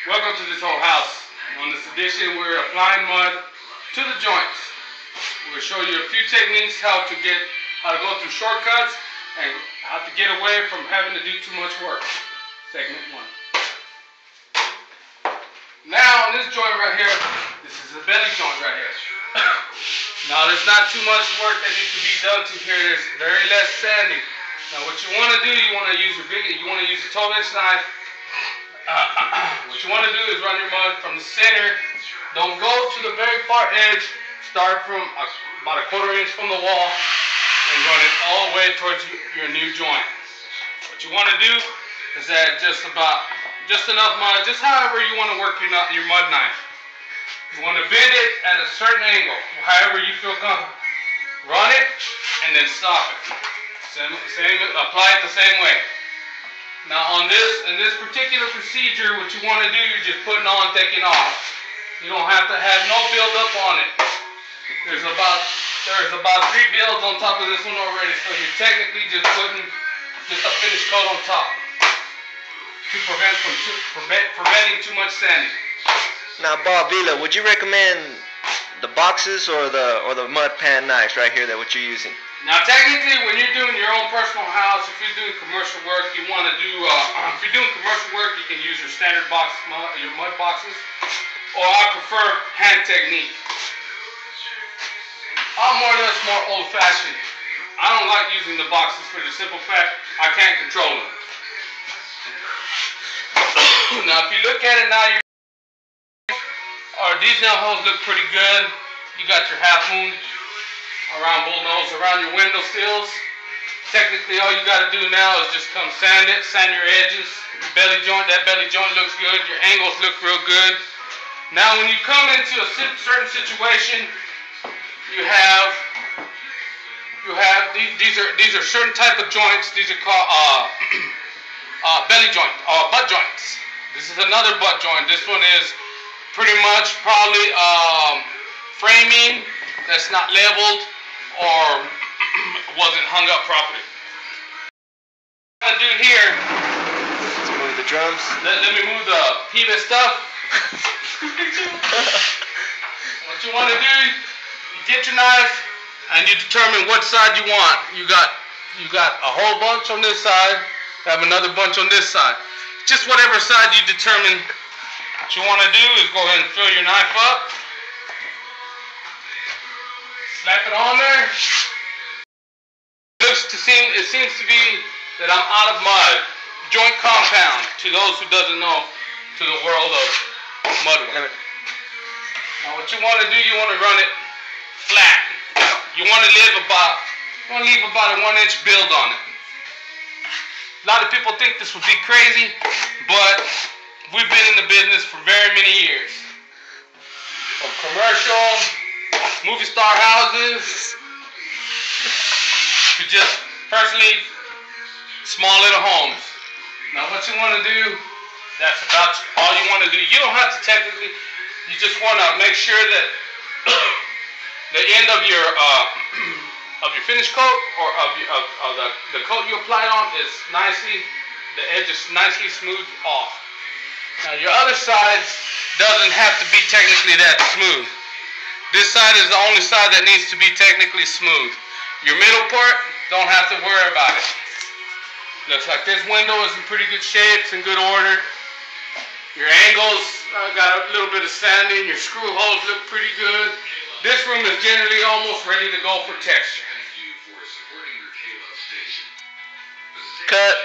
Welcome to this whole house. On this edition, we're applying mud to the joints. We'll show you a few techniques how to go through shortcuts and how to get away from having to do too much work. Segment 1. Now on this joint right here, this is a belly joint right here. Now there's not too much work that needs to be done to here. There's very less sanding. Now what you want to do, you want to use a 12-inch knife. What you want to do is run your mud from the center. Don't go to the very far edge. Start from about a 1/4 inch from the wall and run it all the way towards your new joint. What you want to do is add just enough mud, just however you want to work your mud knife. You want to bend it at a certain angle, however you feel comfortable. Run it and then stop it. Apply it the same way. Now in this particular procedure, what you want to do, you're just putting on, taking off. You don't have to have no build up on it. There's about 3 builds on top of this one already, so you're technically just putting a finished coat on top to preventing too much sanding. Now, Bob Vila, would you recommend the boxes or the mud pan knives right here that what you're using? Now, technically, when you're doing your own personal house, if you're doing commercial work, you want to do. If you're doing commercial work, you can use your standard your mud boxes, or I prefer hand technique. I'm more or less more old-fashioned. I don't like using the boxes for the simple fact I can't control them. Now, if you look at it now, these nail holes look pretty good. You got your half moon around bullnose, around your window sills. Technically, all you got to do now is just come sand your edges. Your belly joint, that belly joint looks good. Your angles look real good. Now, when you come into a certain situation, these are certain type of joints. These are called belly joint or butt joints. This is another butt joint. This one is pretty much probably framing that's not leveled or wasn't hung up properly. What I'm gonna do here, let's move the drums. Let me move the PVC stuff. What you want to do, you get your knife and you determine what side you want. You got a whole bunch on this side, you have another bunch on this side. Just whatever side you determine. What you want to do is go ahead and fill your knife up. Slap it on there. It seems to be that I'm out of mud. Joint compound, to those who doesn't know, to the world of mud work. Now what you want to do, you want to run it flat. You want to leave about a 1-inch build on it. A lot of people think this would be crazy, but we've been in the business for very many years. From commercial, movie star houses, to just personally small little homes. Now what you want to do, that's about all you want to do. You don't have to technically, you just want to make sure that the end of your finished coat or of the coat you applied on is the edge is nicely smoothed off. Now your other side doesn't have to be technically that smooth. This side is the only side that needs to be technically smooth. Your middle part, don't have to worry about it. Looks like this window is in pretty good shape, it's in good order. Your angles got a little bit of sanding, your screw holes look pretty good. This room is generally almost ready to go for texture. Cut.